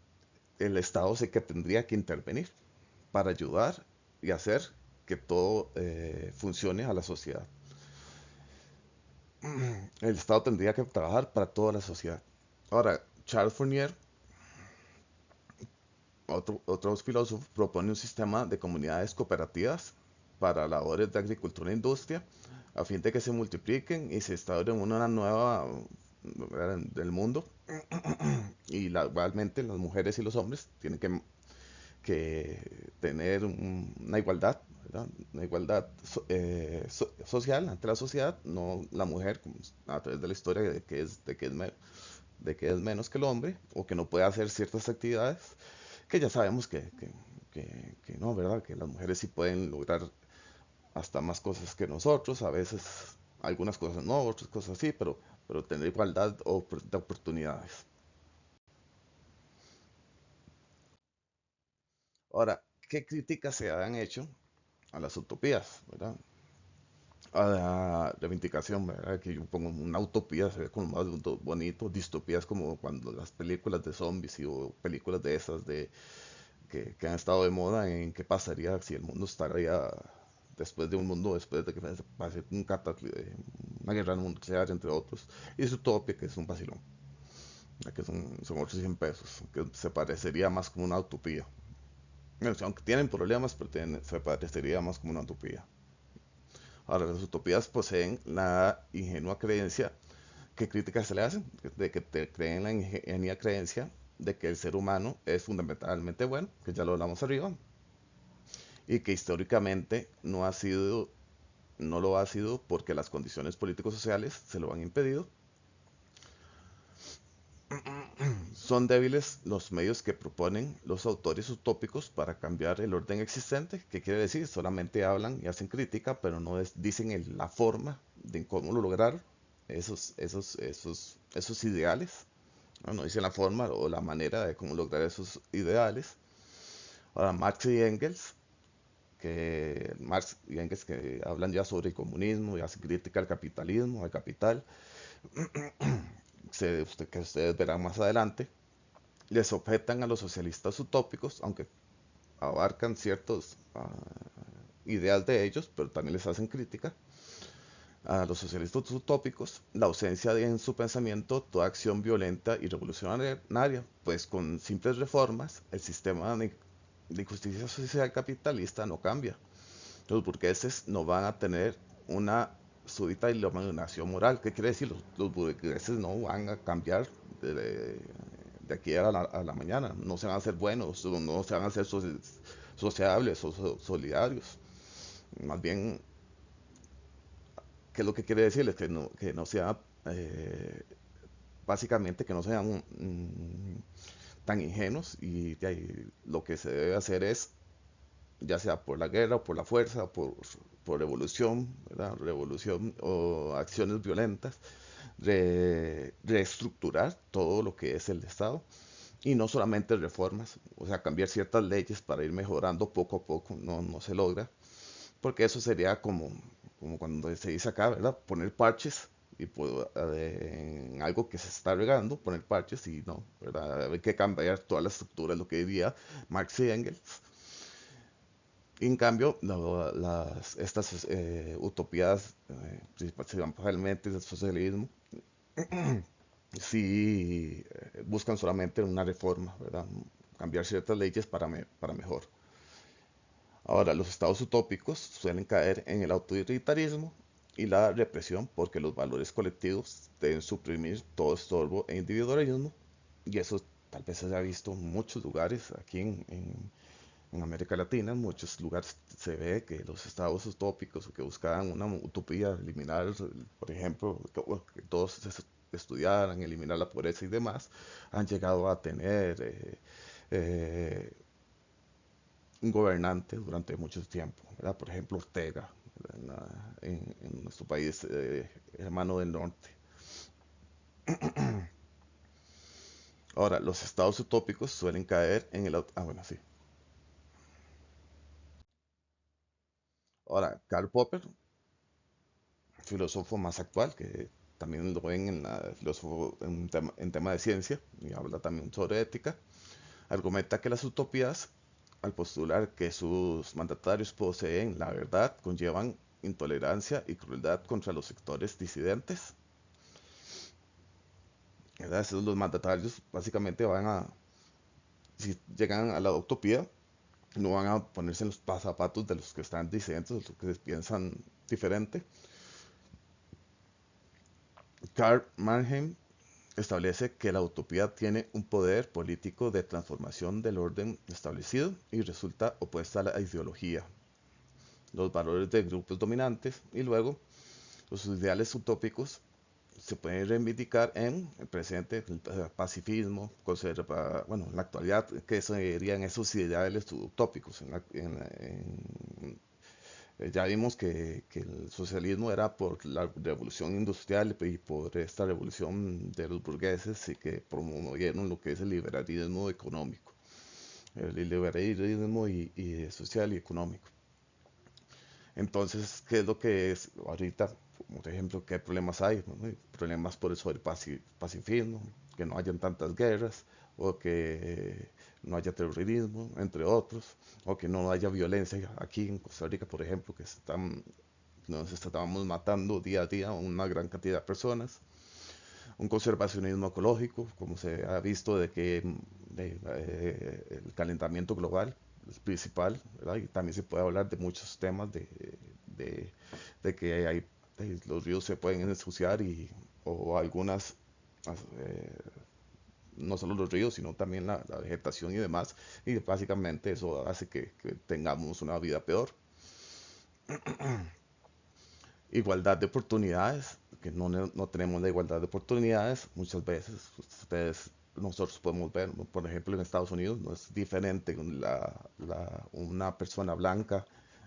[SPEAKER 1] el Estado sí que tendría que intervenir para ayudar y hacer que todo funcione a la sociedad. El Estado tendría que trabajar para toda la sociedad. Ahora, Charles Fourier, otro filósofo, propone un sistema de comunidades cooperativas para labores de agricultura e industria, a fin de que se multipliquen y se instauren una nueva del mundo. Y igualmente las mujeres y los hombres tienen que tener una igualdad, ¿verdad? Una igualdad social ante la sociedad, no la mujer como a través de la historia de que es menos que el hombre o que no puede hacer ciertas actividades que ya sabemos que no, ¿verdad? Que las mujeres sí pueden lograr hasta más cosas que nosotros, a veces algunas cosas no, otras cosas sí, pero tener igualdad de oportunidades. Ahora, ¿qué críticas se han hecho a las utopías, ¿verdad? A la reivindicación, ¿verdad? Que yo pongo una utopía, se ve como más bonito, distopías como cuando las películas de zombies o películas de esas que han estado de moda en qué pasaría si el mundo estaría después de un mundo, después de que pase una guerra nuclear, entre otros. Y su utopía, que es un vacilón, ya que son otros 100 pesos, que se parecería más como una utopía. Bueno, aunque tienen problemas, pero se parecería más como una utopía. Ahora, las utopías poseen la ingenua creencia, ¿qué críticas se le hacen? De que te creen la ingenia creencia de que el ser humano es fundamentalmente bueno, que ya lo hablamos arriba, y que históricamente no lo ha sido porque las condiciones políticos sociales se lo han impedido. Son débiles los medios que proponen los autores utópicos para cambiar el orden existente. ¿Qué quiere decir? Solamente hablan y hacen crítica, pero no dicen la forma de cómo lo lograr esos ideales. No dicen la forma o la manera de cómo lograr esos ideales. Ahora, Marx y Engels que hablan ya sobre el comunismo y hacen crítica al capitalismo, al capital, que ustedes verán más adelante, les objetan a los socialistas utópicos, aunque abarcan ciertos ideas de ellos, pero también les hacen crítica a los socialistas utópicos, la ausencia de en su pensamiento toda acción violenta y revolucionaria, pues con simples reformas el sistema de justicia social capitalista no cambia. Los burgueses no van a tener una súbita iluminación moral. ¿Qué quiere decir? Los burgueses no van a cambiar de, de aquí a la mañana. No se van a hacer buenos, no se van a hacer sociables o solidarios. Más bien, ¿qué es lo que quiere decirles? Que no sea, básicamente, que no sean tan ingenuos y de ahí, lo que se debe hacer es ya sea por la guerra, o por la fuerza, por revolución, ¿verdad? Revolución o acciones violentas, reestructurar todo lo que es el Estado y no solamente reformas, o sea, cambiar ciertas leyes para ir mejorando poco a poco, no se logra, porque eso sería como cuando se dice acá, ¿verdad? Poner parches y en algo que se está regando, poner parches y no, ¿verdad? Hay que cambiar toda la estructura, es lo que diría Marx y Engels. En cambio, estas utopías, principalmente del socialismo, sí buscan solamente una reforma, ¿verdad? Cambiar ciertas leyes para mejor. Ahora, los estados utópicos suelen caer en el autoritarismo y la represión porque los valores colectivos deben suprimir todo estorbo e individualismo. Y eso tal vez se haya visto en muchos lugares aquí en América Latina, en muchos lugares se ve que los estados utópicos que buscaban una utopía, eliminar, por ejemplo, que todos estudiaran, eliminar la pobreza y demás, han llegado a tener eh, un gobernante durante mucho tiempo, ¿verdad? Por ejemplo, Ortega, en nuestro país hermano del norte. Ahora, los estados utópicos suelen caer en bueno, sí. Ahora, Karl Popper, filósofo más actual, que también lo ven en filósofo en tema de ciencia, y habla también sobre ética, argumenta que las utopías, al postular que sus mandatarios poseen la verdad, conllevan intolerancia y crueldad contra los sectores disidentes. ¿Verdad? Esos los mandatarios básicamente si llegan a la utopía, no van a ponerse en los zapatos de los que están disidentes, de los que piensan diferente. Karl Mannheim establece que la utopía tiene un poder político de transformación del orden establecido y resulta opuesta a la ideología, los valores de grupos dominantes y luego los ideales utópicos se pueden reivindicar en el presente, el pacifismo, bueno, en la actualidad, que serían esos ideales utópicos. Ya vimos que el socialismo era por la revolución industrial y por esta revolución de los burgueses y que promovieron lo que es el liberalismo económico, el liberalismo y social y económico. Entonces, ¿qué es lo que es ahorita? Por ejemplo, ¿qué problemas hay? Bueno, hay problemas por eso del pacifismo, que no hayan tantas guerras, o que no haya terrorismo, entre otros, o que no haya violencia aquí en Costa Rica, por ejemplo, nos estamos matando día a día una gran cantidad de personas. Un conservacionismo ecológico, como se ha visto de que el calentamiento global es principal, ¿verdad? Y también se puede hablar de muchos temas de, de que los ríos se pueden ensuciar o algunas, eh, no solo los ríos, sino también la vegetación y demás, y básicamente eso hace que tengamos una vida peor. Igualdad de oportunidades, que no tenemos la igualdad de oportunidades muchas veces. Nosotros podemos ver, ¿no? Por ejemplo, en Estados Unidos no es diferente una persona blanca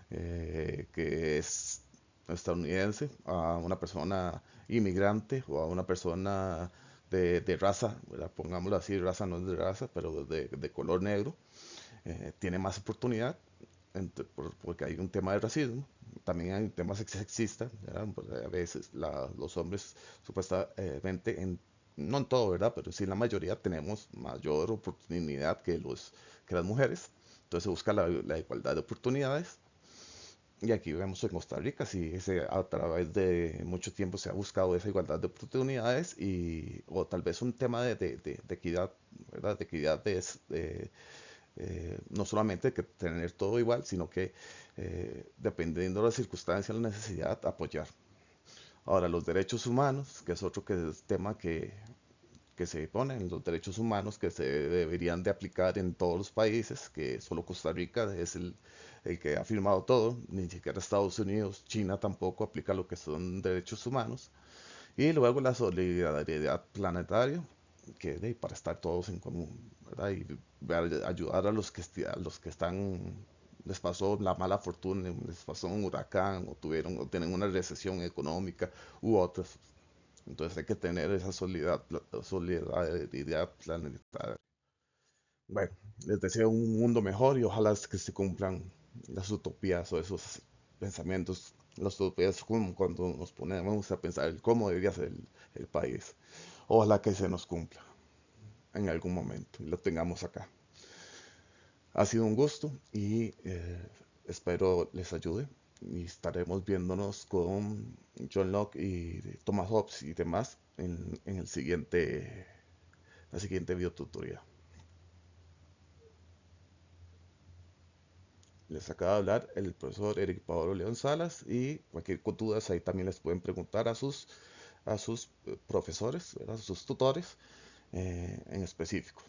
[SPEAKER 1] que es estadounidense a una persona inmigrante o a una persona de raza, ¿verdad? Pongámoslo así, raza no es de raza, pero de color negro, tiene más oportunidad porque hay un tema de racismo, también hay un tema sexista, ¿verdad? Pues, a veces los hombres supuestamente, no en todo, ¿verdad? Pero sí en la mayoría tenemos mayor oportunidad que las mujeres, entonces se busca la igualdad de oportunidades. Y aquí vemos en Costa Rica, sí, a través de mucho tiempo se ha buscado esa igualdad de oportunidades o tal vez un tema de equidad, ¿verdad? De equidad no solamente que tener todo igual, sino que dependiendo de las circunstancias, la necesidad, apoyar. Ahora, los derechos humanos, que es otro tema que se ponen, los derechos humanos que se deberían de aplicar en todos los países, que solo Costa Rica es el que ha firmado todo, ni siquiera Estados Unidos, China tampoco aplica lo que son derechos humanos. Y luego la solidaridad planetaria, para estar todos en común, ¿verdad? Y ayudar a los que les pasó la mala fortuna, les pasó un huracán o tienen una recesión económica u otras. Entonces hay que tener esa solidaridad planetaria. Bueno, les deseo un mundo mejor y ojalá es que se cumplan las utopías o esos pensamientos. Las utopías como cuando nos ponemos a pensar el cómo debería ser el país. Ojalá que se nos cumpla en algún momento y lo tengamos acá. Ha sido un gusto y espero les ayude. Y estaremos viéndonos con John Locke y Thomas Hobbes y demás en la siguiente videotutoría. Les acaba de hablar el profesor Eric Pablo León Salas y cualquier duda ahí también les pueden preguntar a sus profesores, ¿verdad? A sus tutores en específico.